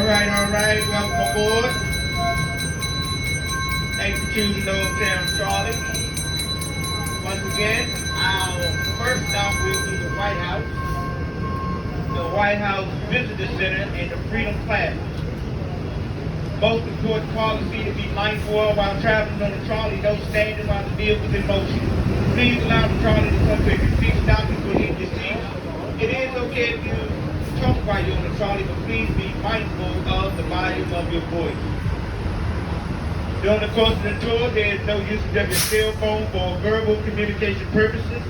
All right. Welcome aboard. Thanks for choosing Old Town Trolley. Once again, our first stop will be the White House Visitor Center, and the Freedom Plaza. Most important policy to be mindful of while traveling on the trolley: no standing while the vehicle is in motion. Please allow the trolley to come to a complete stop before you hit your seat. It is okay if you talk while you're on the trolley, but please be mindful of the volume of your voice. During the course of the tour, there is no usage of your cell phone for verbal communication purposes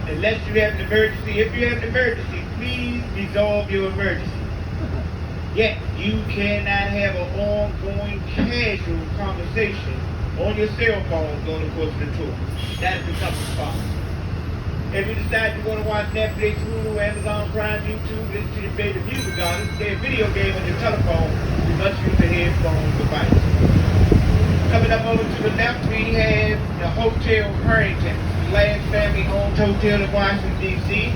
unless you have an emergency. If you have an emergency, please resolve your emergency. Yet, you cannot have an ongoing casual conversation on your cell phone during the course of the tour. That is becoming a problem. If you decide you're going to watch Netflix, Hulu, Amazon Prime, YouTube, listen to your favorite music artist, play a video game on your telephone, you must use a headphone device. Coming up over to the left, we have the Hotel Harrington, the last family-owned hotel in Washington, D.C.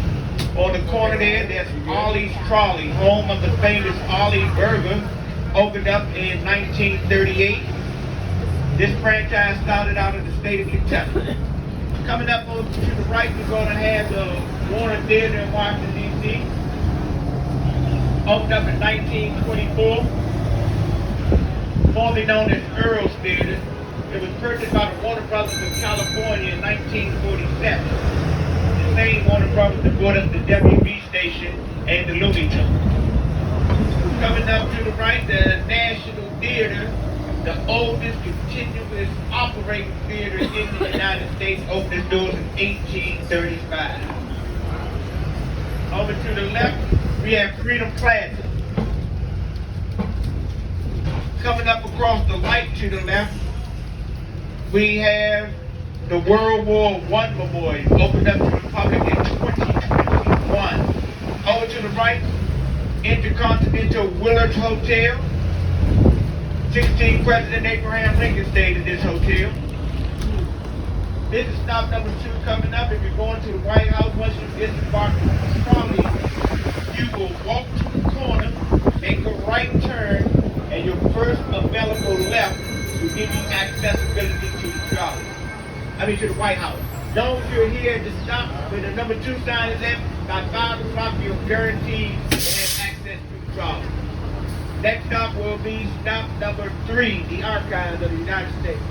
On the corner there's Ollie's Trolley, home of the famous Ollie Burger, opened up in 1938. This franchise started out in the state of Kentucky. Coming up over to the right, we're going to have the Warner Theater in Washington, D.C. Opened up in 1924. Formerly known as Earl's Theater. It was purchased by the Warner Brothers of California in 1947. The same Warner Brothers that brought us the WB station and the Looney Tunes. Coming up to the right, the National Theater, the oldest continuous operating theater in the United States, opened its doors in 1835. Over to the left, we have Freedom Plaza. Coming up across the light to the left, we have the World War I Memorial, opened up to the public in 2021. Over to the right, Intercontinental Willard's Hotel. 16th President Abraham Lincoln stayed in this hotel. This is stop number 2 coming up. If you're going to the White House, once you disembark from the trolley, you will walk to the corner, make a right turn, and your first available left will give you accessibility to the trolley. To the White House. Those who are here at the stop where the number 2 sign is at, by 5 o'clock you're guaranteed to have access to the trolley. Next stop will be stop number 3, the Archives of the United States.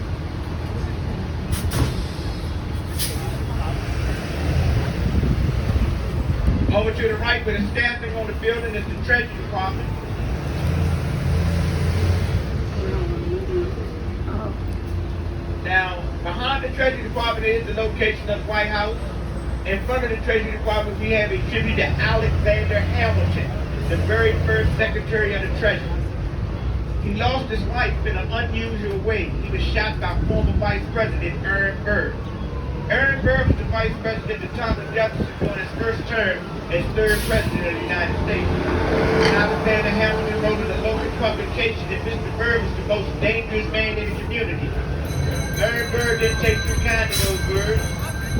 Over to the right where the staffing on the building is the Treasury Department. Now, behind the Treasury Department is the location of the White House. In front of the Treasury Department, we have a tribute to Alexander Hamilton, the very first Secretary of the Treasury. He lost his life in an unusual way. He was shot by former Vice President Aaron Burr. Aaron Burr was the Vice President of Thomas Jefferson during his first term as 3rd President of the United States. Alexander Hamilton wrote in a local publication that Mr. Burr was the most dangerous man in the community. Aaron Burr didn't take too kind to those words.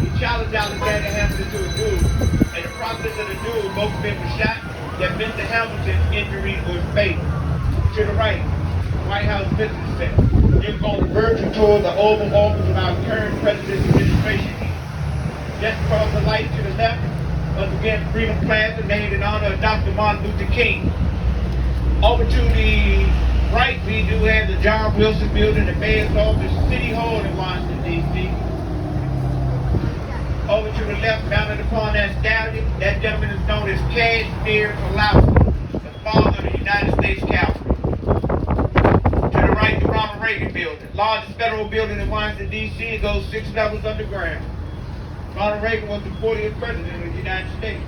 He challenged Alexander Hamilton to a duel. In the process of the duel, both men were shot. That Mr. Hamilton's injury was fatal. To the right, White House Visitor Center. You're on the virtual tour of the Oval Office of our current President's administration. Just across the light to the left, once again, Freedom Plaza, named in honor of Dr. Martin Luther King. Over to the right, we do have the John Wilson Building, the Mayor's Office, City Hall in Washington, D.C. Over to the left, mounted upon that stallion, that gentleman is known as Casimir Pulaski, the father of the United States Cavalry. To the right, the Ronald Reagan Building, largest federal building in Washington, D.C. It goes 6 levels underground. Ronald Reagan was the 40th President of the United States.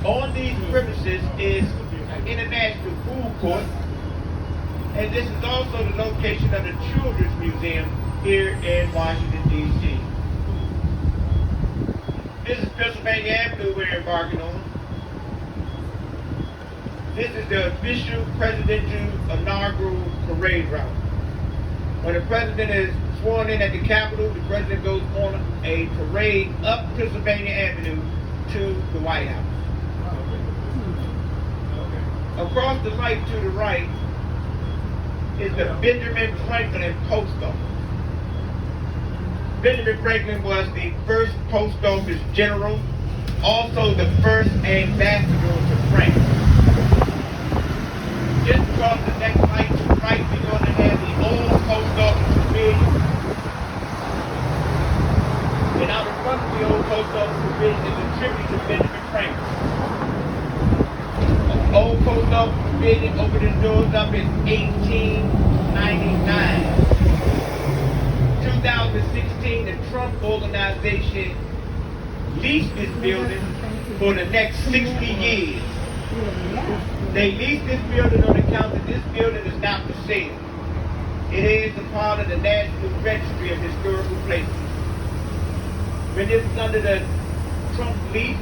On these premises is an international food court, and this is also the location of the Children's Museum here in Washington, D.C. This is Pennsylvania Avenue we're embarking on. This is the official presidential inaugural parade route. When the president is sworn in at the Capitol, the president goes on a parade up Pennsylvania Avenue to the White House. Across the light to the right is the Benjamin Franklin Post Office. Benjamin Franklin was the first post office general, also the first ambassador to France. Just across the next light to the right, we're going to have the old post office pavilion. And out in front of the old post office pavilion is a tribute to Benjamin Franklin. The old post office pavilion opened its doors up in 1899. 2016, the Trump organization leased this building for the next 60 years. They leased this building on account that this building is not for sale. It is a part of the National Registry of Historical Places. When this was under the Trump lease,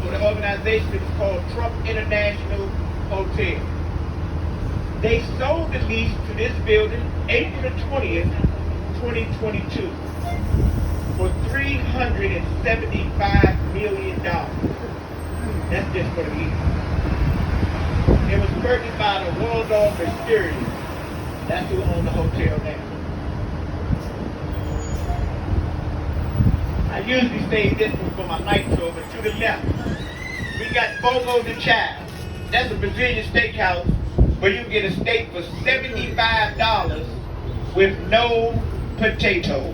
for the organization, it was called Trump International Hotel. They sold the lease to this building April the 20th, 2022 for $375 million. That's just for the lease. It was purchased by the Waldorf Astoria. That's who owns the hotel now. I usually say this one for my night tour, but to the left, we got Fogo de Chao. That's a Brazilian steakhouse where you can get a steak for $75 with no potato.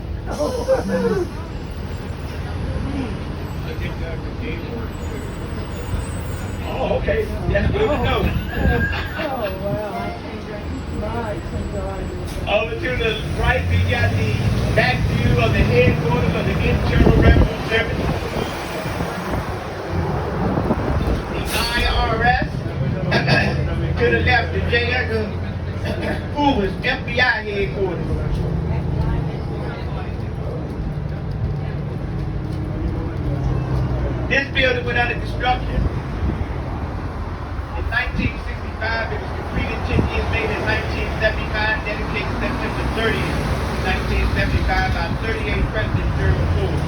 Oh, okay. That's good to know. Over to the right, we got the back view of the headquarters of the Internal Revenue Service. The IRS. To the left, the J. Edgar Hoover's FBI headquarters. This building went under construction in 1965. It was completed 10 years later in 1975, dedicated September 30th, 1975 by 38 President Gerald Ford.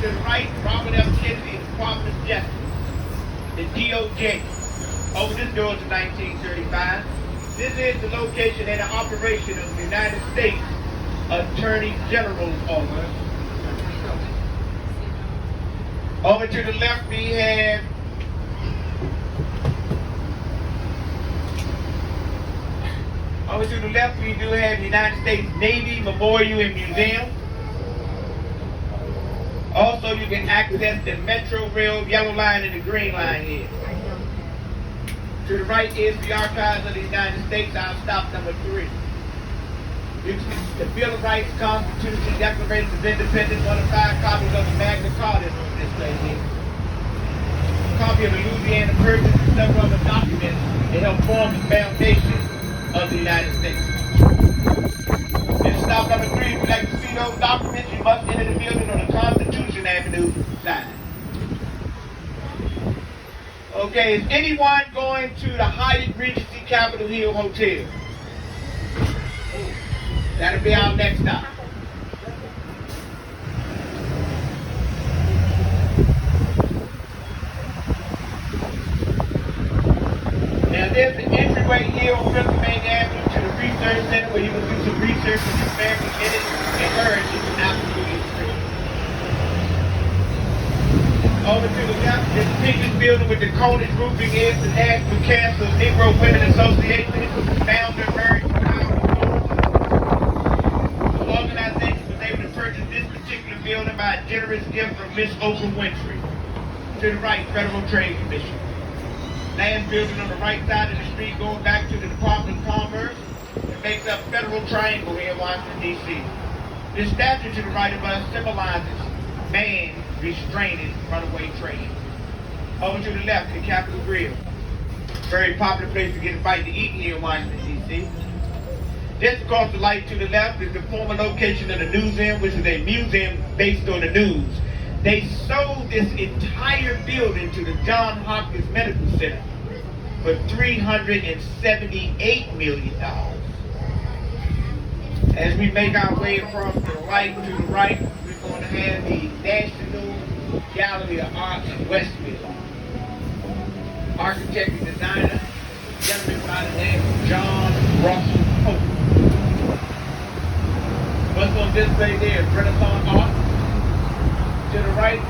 To the right, Robert F. Kennedy, Department of Justice, the DOJ. Over this door to 1935. This is the location and the operation of the United States Attorney General's office. Over to the left, we have do have the United States Navy Memorial and Museum. Also, you can access the Metro Rail Yellow Line and the Green Line here. To the right is the Archives of the United States. I'll stop number 3. You can see the Bill of Rights, Constitution, Declaration of Independence, 1 of 5 copies of the Magna Carta on display here. A copy of the Louisiana Purchase and several other documents that help form the foundation of the United States. And stop number 3, if you'd like to see those documents, you must enter the building on the Constitution Avenue side. Okay, is anyone going to the Hyatt Regency Capitol Hill Hotel? That'll be our next stop. Now there's the entryway here on Pennsylvania Avenue to the Research Center where you can do some research on the American Minute and heritage and absolutely free. Over to the left, this biggest building with the coldest roofing is the National Council of Negro Women Association. Founder Mary the organization was able to purchase this particular building by a generous gift from Miss Oprah Winfrey. To the right, Federal Trade Commission. Last building on the right side of the street going back to the Department of Commerce. It makes up Federal Triangle here in Washington, D.C. This statue to the right of us symbolizes man restraining runaway trade. Over to the left, the Capitol Grill. Very popular place to get a bite to eat here in Washington, D.C. Just across the light to the left is the former location of the Newsroom, which is a museum based on the news. They sold this entire building to the Johns Hopkins Medical Center for $378 million. As we make our way across the light to the right, we're going to have the National Gallery of Art in Westville. architect and designer, gentleman by the name of John Russell Pope. What's on display there is Renaissance art. To the right,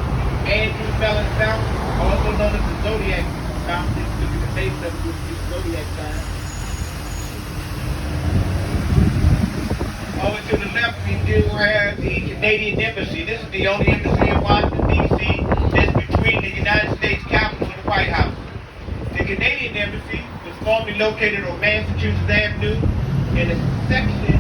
Andrew Mellon Fountain, also known as the Zodiac Fountain. Look at the base of the Zodiac sign. Over to the left, we do have the Canadian Embassy. This is the only embassy in Washington, D.C. that's between the United States Capitol and the White House. The Canadian Embassy was formerly located on Massachusetts Avenue in a section.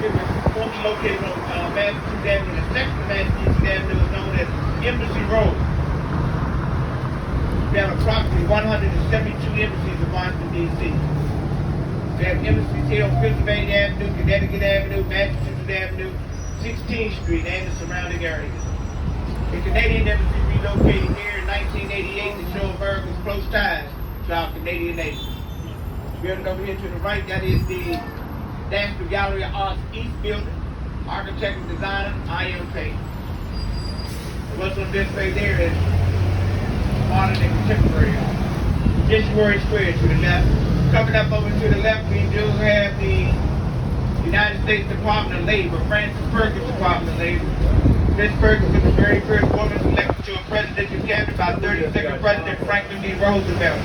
It was formerly located on Massachusetts Avenue. The section of Massachusetts Avenue is known as Embassy Road. We have approximately 172 embassies in Washington, D.C. We have embassies here on Pennsylvania Avenue, Connecticut Avenue, Massachusetts Avenue, 16th Street, and the surrounding areas. The Canadian Embassy relocated here in 1988 to show America's close ties to our Canadian nation. Building over here to the right, that is the National Gallery of Arts East Building, architect and designer, I.M. Payne. What's on display there is modern and contemporary art. Dictionary Square to the left. Coming up over to the left, we do have the United States Department of Labor, Frances Perkins Department of Labor. Miss Perkins was the very first woman elected to a presidential cabinet by 32nd President Franklin D. Roosevelt.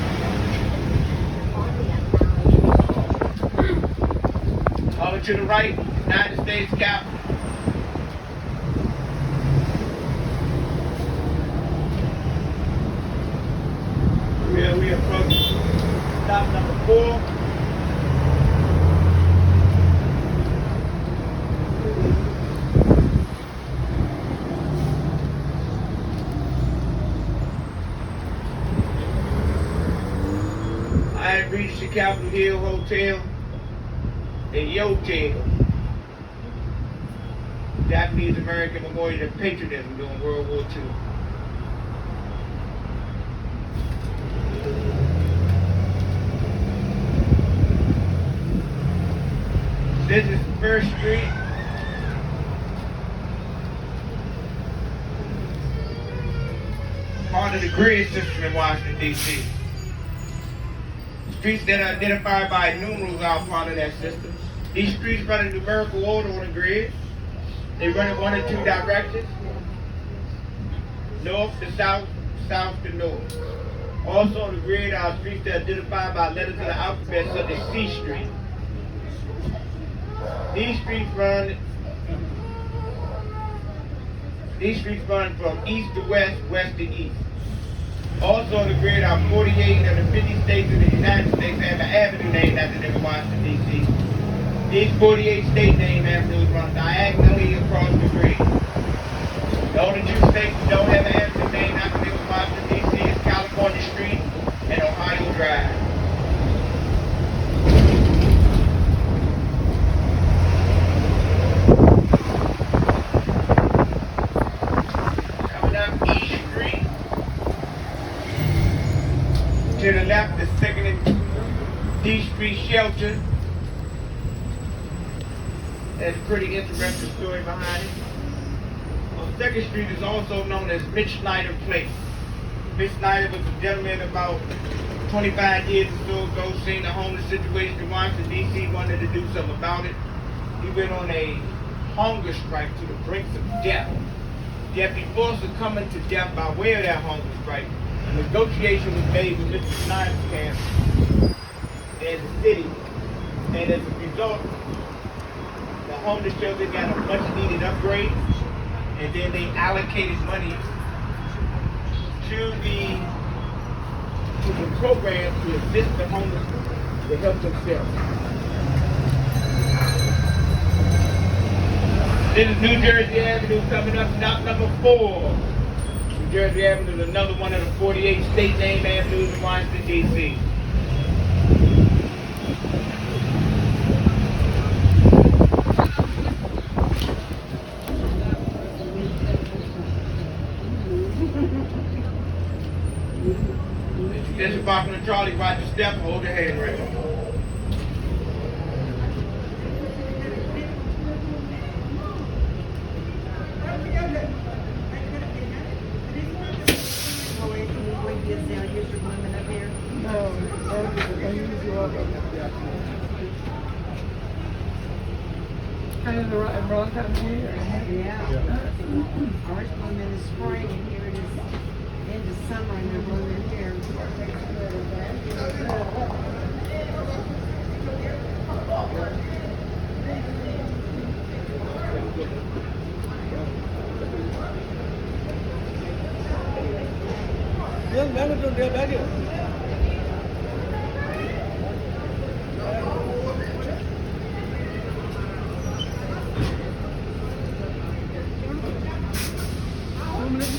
Over to the right, United States Capitol. We approach stop number 4. I have reached the Capitol Hill Hotel in Yotel, Japanese American Memorial of Patriotism during World War II. This is First Street. Part of the grid system in Washington, D.C. Streets that are identified by numerals are part of that system. These streets run in numerical order on the grid. They run in one or two directions. North to south, south to north. Also on the grid are streets that are identified by letters of the alphabet such as C Street. These streets run from east to west, west to east. Also on the grid are 48 of the 50 states in the United States have an avenue named after them in Washington, D.C. These 48 state-named avenues run diagonally across the grid. The only two states that don't have an avenue named after them in Washington, D.C. is California Street and Ohio Drive. To the left, the 2nd and D Street Shelter. There's a pretty interesting story behind it. On 2nd Street is also known as Mitch Snyder Place. Mitch Snyder was a gentleman about 25 years or so ago, seen the homeless situation in Washington, D.C., wanted to do something about it. He went on a hunger strike to the brinks of death. Yet before succumbing to death by way of that hunger strike, a negotiation was made with Mr. Snyder's camp and the city, and as a result, the homeless shelter got a much needed upgrade, and then they allocated money to the program to assist the homeless to help themselves. This is New Jersey Avenue coming up, stop number 4. New Jersey Avenue is another one of the 48 state-named avenues in Washington, D.C. This is Barker and Trolley, watch your step, hold your hand right. Is there Kind of the wrong time of year. Yeah. Ours bloom in the spring, and here it is into summer, and they're blooming here.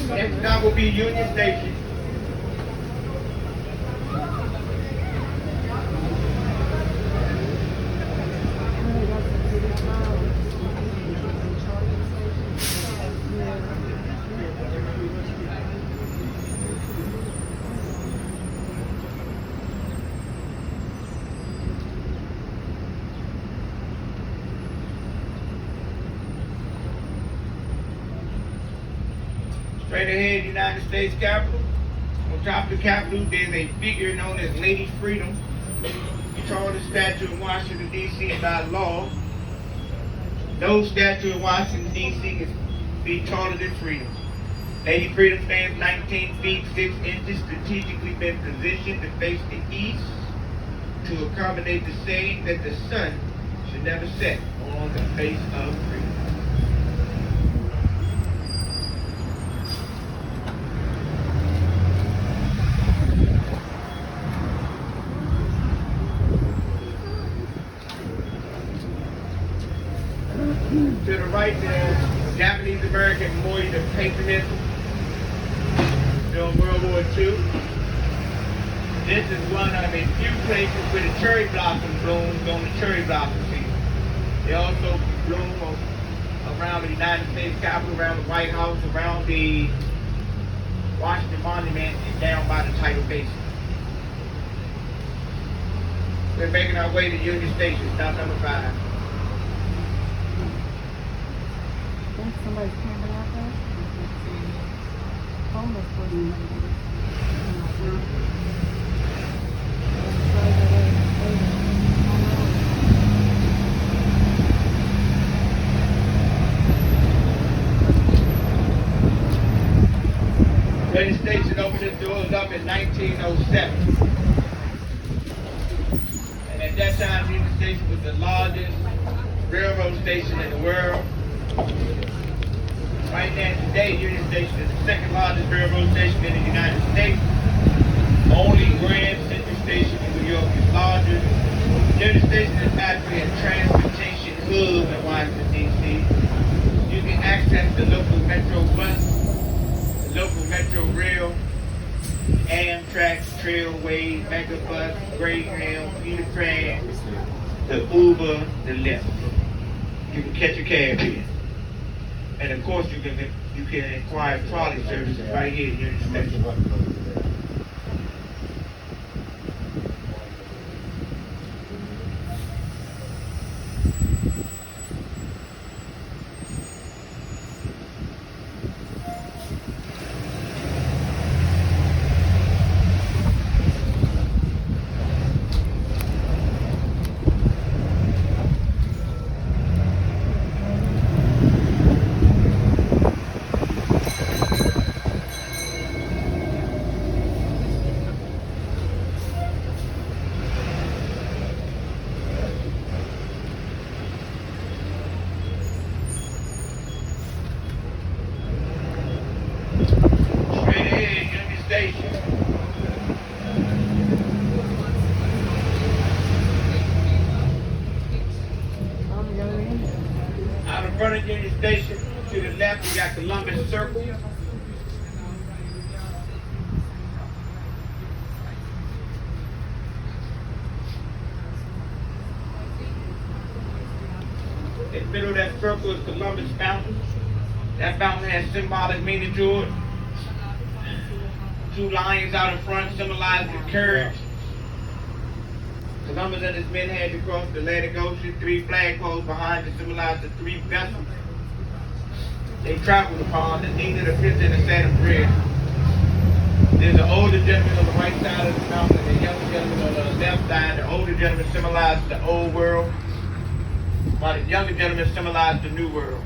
Next stop will be Union Station. Straight ahead, United States Capitol. On top of the Capitol, there's a figure known as Lady Freedom. The tallest statue in Washington, D.C. by law. No statue in Washington, D.C. can be taller than Freedom. Lady Freedom stands 19 feet 6 inches, strategically been positioned to face the east to accommodate the saying that the sun should never set on the face of freedom. To the right, there's Japanese American Memorial of Patriotism during World War II. This is one of a few places where the cherry blossom blooms on the cherry blossom season. They also bloom around the United States Capitol, around the White House, around the Washington Monument, and down by the Tidal Basin. We're making our way to Union Station, stop number 5. Somebody's camping out there? Homeless person. Union Station opened its doors up in 1907. And at that time, Union Station was the largest railroad station in the world. Right now, today, Union Station is the second largest railroad station in the United States. Only Grand Central Station in New York is larger. Union Station is actually a transportation hub in Washington, D.C. You can access the local Metro bus, the local Metro rail, Amtrak, Trailway, Megabus, Greyhound, Peter Pan, the Uber, the Lyft. You can catch a cab here. And of course, you can acquire trolley services right here in Union Station. Out in front of Union Station, to the left, we got Columbus Circle. In the middle of that circle is Columbus Fountain. That fountain has symbolic meaning to it. 2 lions out in front symbolizing courage. Columbus and his men had to cross the Atlantic Ocean. 3 flagpoles behind to symbolize the 3 vessels they traveled upon, the Nina, the Pinta, and the Saturn Bridge. There's an older gentleman on the right side of the mountain and a younger gentleman on the left side. The older gentleman symbolizes the old world, while the younger gentleman symbolizes the new world.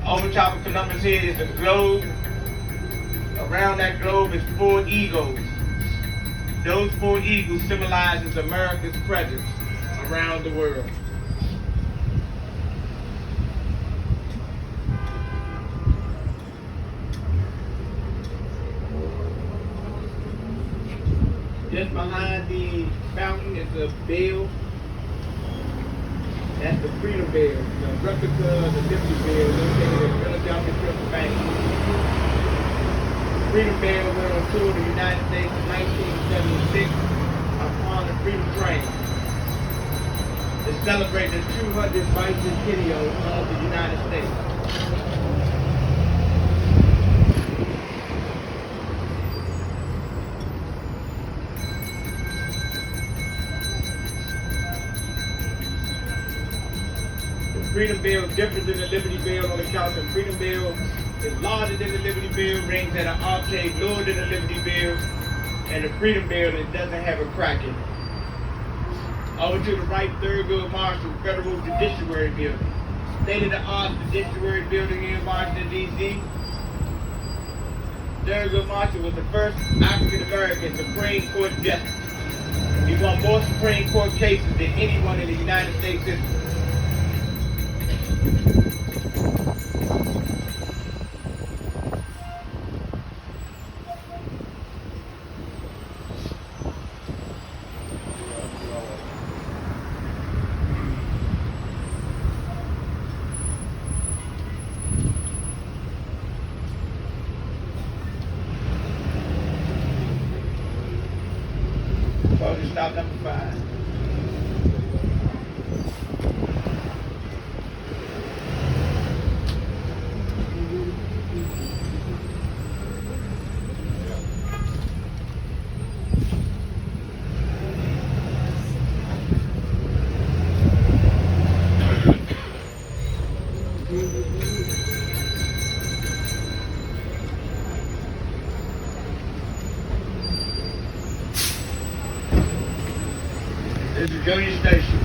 Over top of Columbus' head is a globe. Around that globe is 4 eagles. Those 4 eagles symbolizes America's presence around the world. Just behind the fountain is a bell. That's the Freedom Bell, the replica of the Liberty Bell located in Philadelphia, Pennsylvania. Freedom Bell went on tour to the United States in 1976 upon the Freedom Train to celebrate the 200th bicentennial of the United States. Freedom Bell is different than the Liberty Bell on account of Freedom Bell is larger than the Liberty Bell, rings at an octave lower than the Liberty Bell, and the Freedom Bell it doesn't have a crack in it. Over to the right, Thurgood Marshall Federal Judiciary Building. State-of-the-art Judiciary Building in Washington, D.C. Thurgood Marshall was the first African-American Supreme Court justice. He won more Supreme Court cases than anyone in the United States history. So stop number 5. This is Union Station.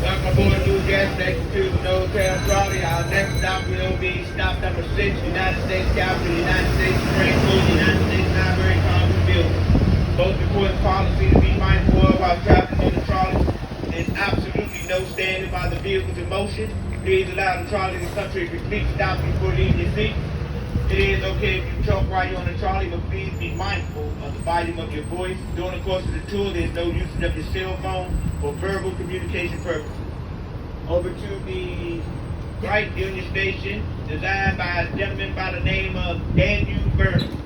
Welcome aboard New Gas Station to the Old Town Trolley. Our next stop will be stop number 6, United States Capitol, United States Supreme Court, United States Library, Congress Building. Most important policy to be mindful of while traveling in the trolley is absolutely no standing by the vehicles in motion. Please allow the trolley to come to a complete stop before leaving your seat. It is okay if you talk while you're on the trolley, but please be mindful of the volume of your voice. During the course of the tour, there's no usage of your cell phone for verbal communication purposes. Over to the right, Union Station, designed by a gentleman by the name of Daniel Burnham.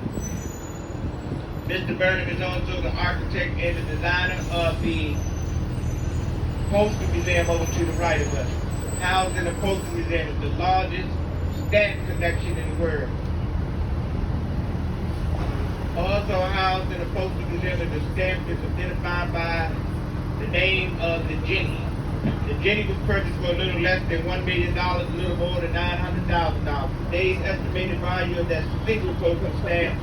Mr. Burnham is also the architect and the designer of the Postal Museum over to the right of us. Housed in the Postal Museum is the largest stamp collection in the world. Also housed in the Postal Museum is a stamp that's identified by the name of the Jenny. The Jenny was purchased for a little less than $1 million, a little more than $900,000. Today's estimated value of that single postal stamp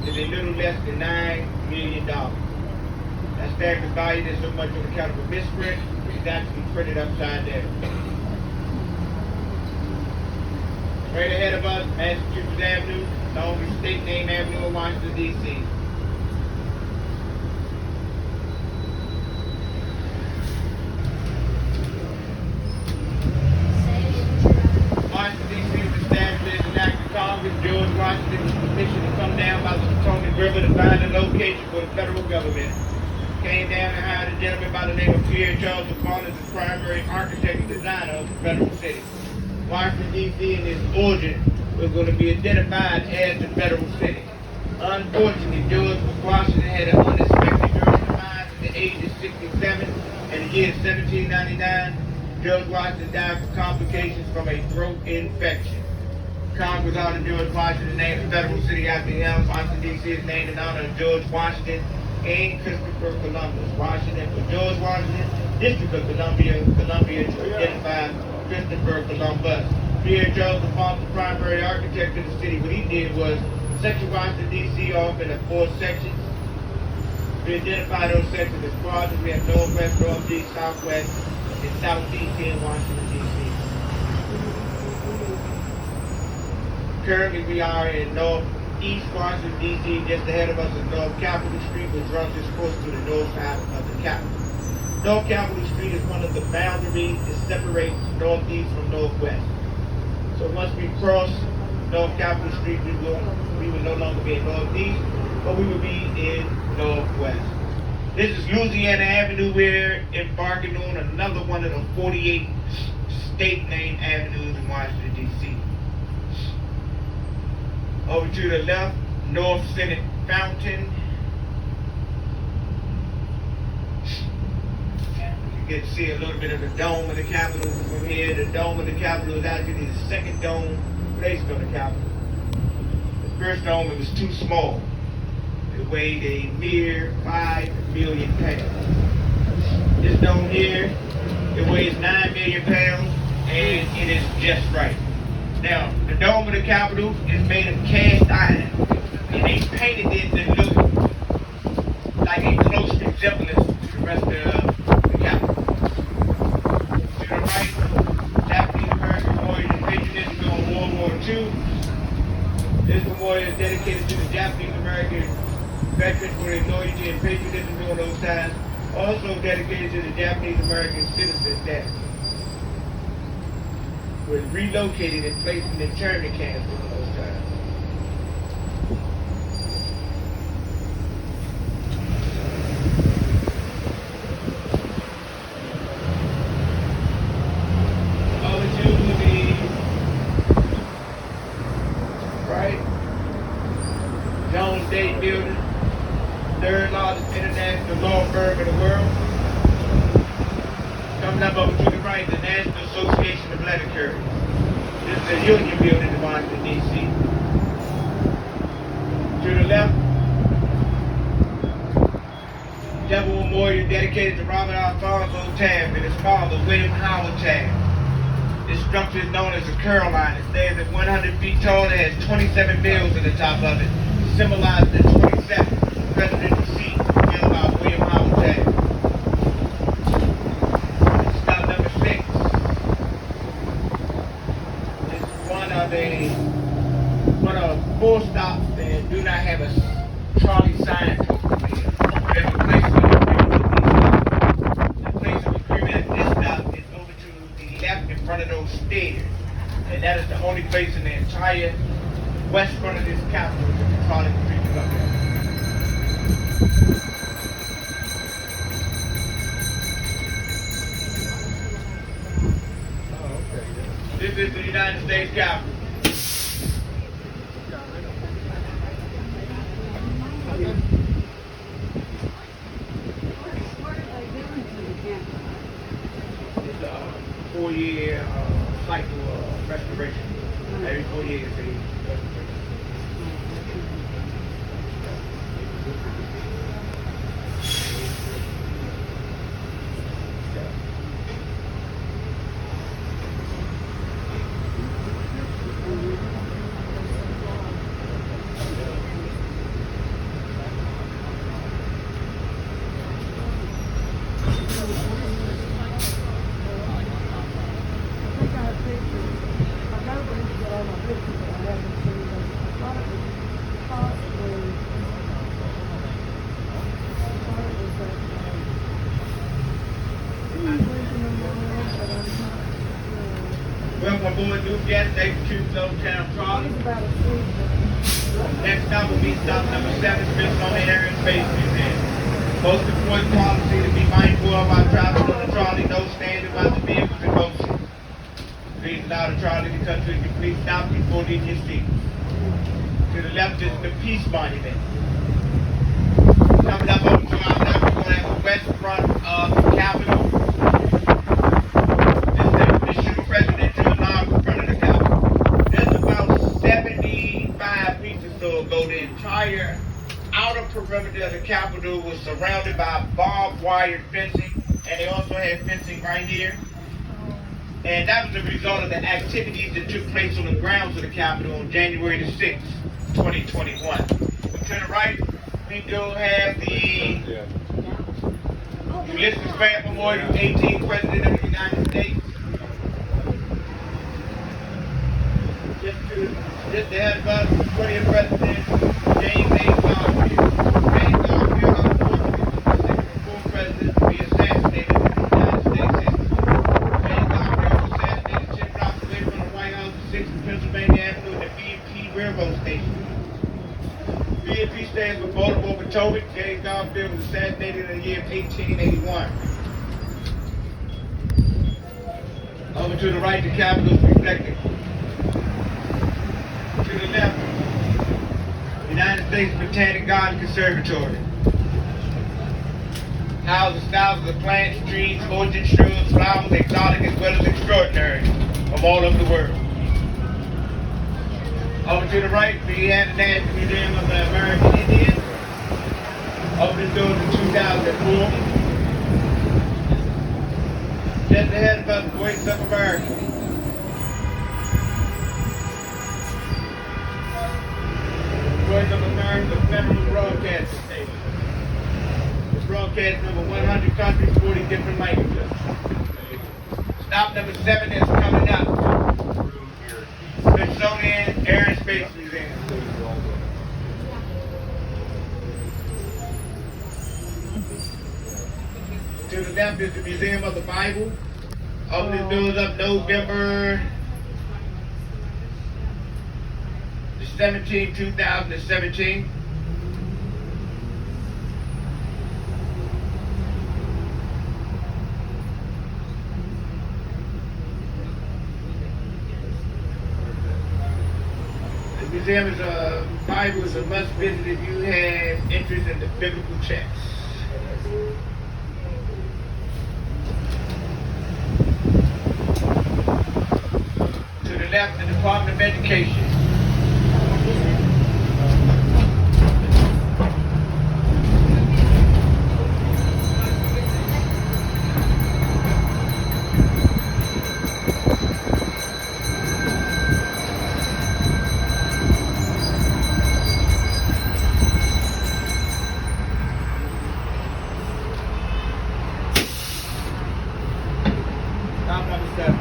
is a little less than $9 million. That stamp is valued at so much on account of a misprint. It's actually printed upside down. Right ahead of us, Massachusetts Avenue, longest state name avenue in Washington, D.C. Washington, D.C. was established as an act of Congress. George Washington was commissioned to come down by the Potomac River to find a location for the federal government. Came down and hired a gentleman by the name of Pierre Charles DePaul as the primary architect and designer of the federal city. Washington, D.C. in its origin was going to be identified as the federal city. Unfortunately, George Washington had an unexpected early demise at the age of 67. In the year 1799, George Washington died from complications from a throat infection. Congress honored George Washington, named the federal city after him. Washington, D.C. is named in honor of George Washington and Christopher Columbus. Washington for George Washington, District of Columbia to identify Christopher Columbus. Pierre Charles DePaul, the primary architect of the city. What he did was section Washington, D.C. off into 4 sections. We identify those sections as quadrants. We have northwest, northeast, southwest, and southeast in Washington, D.C. Currently, we are in northeast Washington, D.C. Just ahead of us is North Capitol Street, which runs its course to the north side of the Capitol. North Capitol Street is one of the boundaries that separates northeast from northwest. So once we cross North Capitol Street, we will no longer be in northeast, but we will be in northwest. This is Louisiana Avenue. We're embarking on another one of the 48 state name avenues in Washington, D.C. Over to the left, North Senate Fountain. You get to see a little bit of the dome of the Capitol from here. The dome of the Capitol is actually the second dome placed on the Capitol. The first dome, it was too small. It weighed a mere 5 million pounds. This dome here, it weighs 9 million pounds, and it is just right. Now, the dome of the Capitol is made of cast iron, and they painted it to look like a close resemblance to the rest of the Capitol. To the right, Japanese American warriors and patriotism during World War II. This memorial is dedicated to the Japanese American veterans for their loyalty and patriotism during those times. Also dedicated to the Japanese American citizens that were relocated and placed in internment camps during those times. Over to the right, Jones Day Building, third largest international law firm in the world. Coming up over to the right, the National Association of Letter Carriers. This is a union building in Washington, D.C. To the left, Devil Memorial dedicated to Robert Alfonso Taft and his father, William Howard Taft. This structure is known as the Curl Line. It stands at 100 feet tall and has 27 mills at the top of it, symbolizing the 27th presidential seat held by William Howard Taft. Stop number 6. It's one of 4 stops that do not have a trolley sign to it. There's a place of agreement. The place of agreement at this stop is over to the left in front of those stairs. And that is the only place in the entire west front of this Capitol that the trolley street is up there. This is the United States Capitol. It's a 4-year cycle of restoration. Every 4 years they restoration. aboard new gas station, Troops Old Town Trolley. It's about a sweet. Next stop will be stop number 7, Smithsonian Air and Space Museum. Most important policy to be mindful of while traveling on the trolley, no standing while the vehicles in motion. Please allow the trolley to come to a complete stop before leaving your seat. To the left is the Peace Monument. Coming up over to our left, we're going to have the west front of the Capitol. This is the shoe presidential alarm in front of the Capitol. There's about 75 feet or so ago, the entire outer perimeter of the Capitol was surrounded by barbed wire fencing, and they also had fencing right here. And that was the result of the activities that took place on the grounds of the Capitol on January the 6th, 2021. To the right, we do have the Ulysses Grant Memorial, 18th President of the United States. Just ahead of us, 20th President James A. Garfield. James Garfield, unfortunately, was the second full president to be assassinated in the United States history. James Garfield was assassinated 10 blocks away from the White House at 6th Pennsylvania Avenue at the B&P Railroad Station. B&P stands for Baltimore Potomac. James Garfield was assassinated in the year of 1881. Over to the right, the Capitol is reflected. To the left, United States Botanic Garden Conservatory. Houses thousands of plants, trees, orchids, shrubs, flowers, exotic as well as extraordinary, from all over the world. Over to the right, we have the National Museum of the American Indian. Opened doors in 2004. Just ahead of us, Voice of America. Voice of America Federal Broadcasting Station. It's broadcast over 100 countries, 40 different languages. Stop number 7 is coming up. Smithsonian Air and Space Museum. To the left is the Museum of the Bible. Opening doors up November 17, 2017. The museum is a Bible is a must visit if you have interest in the biblical texts. To the left, the Department of Education. Stop number 7.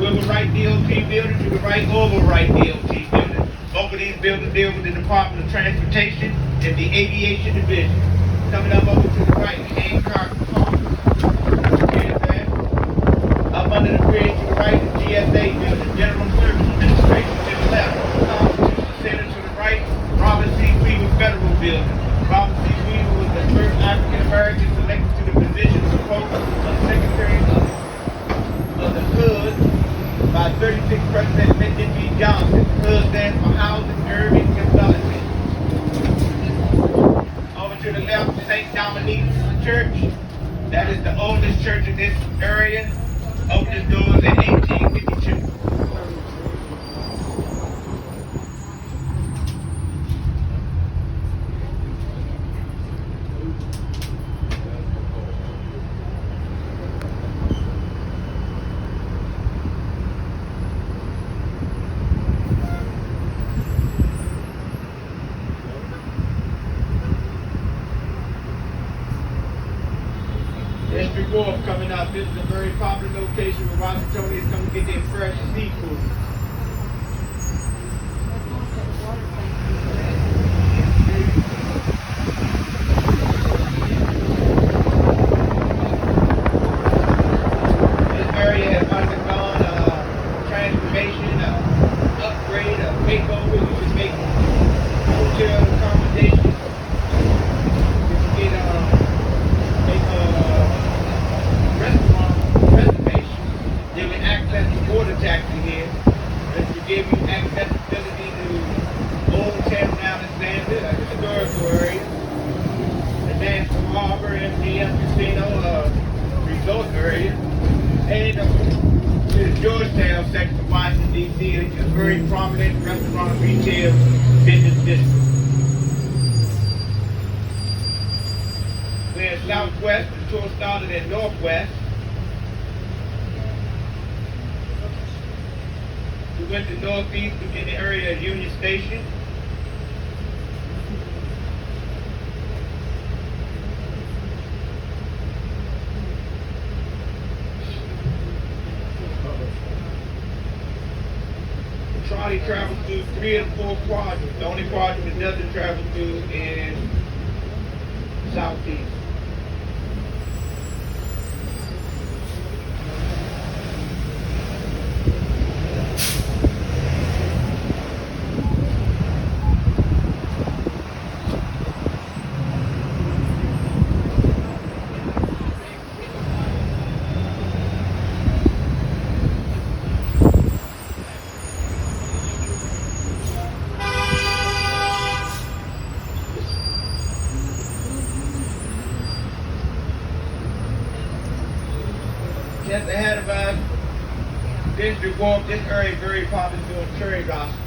River Right DOT building to the right, Oval Right DOT building. Both of these buildings deal with the Department of Transportation and the Aviation Division. Coming up over to the right, Hancock Park. Here's that. Up under the bridge to the right, the GSA building, General Service Administration to the left. Constitution Center to the right, Robert C. Weaver Federal Building. Robert C. Weaver was the first African American selected to the position of Secretary of the HUD by 36 President Lyndon B. Johnson. HUD stands for Housing, Urban Development. Over to the left, St. Dominique's Church. That is the oldest church in this area. Opened its doors in 1852. District 4 coming up. This is a very popular location where Washingtonians come to get their fresh seafood. This area has undergone a transformation, an upgrade, a makeover. You can make hotel accommodations. You can get make restaurant reservation. You can access the water taxi here. This will give you accessibility to Old Town Alexander, a historical area. The National Harbor, MGM Casino, resort area. And to the Georgetown section of Washington, D.C., a very prominent restaurant, retail, business district. We're in Southwest, the tour started in Northwest. We went to Northeast in the area of Union Station. The trolley travels through 3 and 4 quadrants. The only quadrant it doesn't travel through is Southeast. Just ahead of us, District Walk, this area is very popular doing cherry gospel.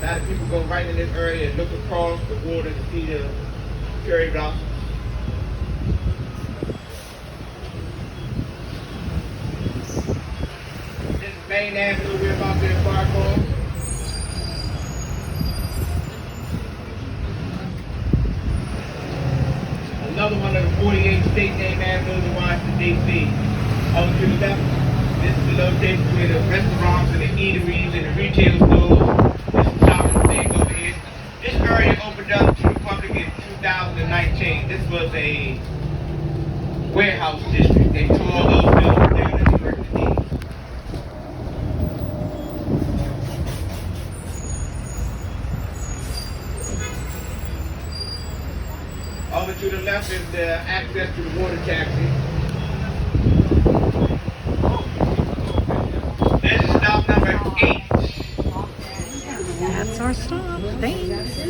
A lot of people go right in this area and look across the water to see the cherry blossoms. This is Main Avenue we're about to embark on. Another one of the 48 state name avenues in Washington, D.C. Over to the left, this is the location where the restaurants and the eateries and the retail stores, this shopping thing over here. This area opened up to the public in 2019. This was a warehouse district. They tore all those buildings down and converted to these. Over to the left is the access to the water taxi. This is stop number 8. That's our stop. Thanks.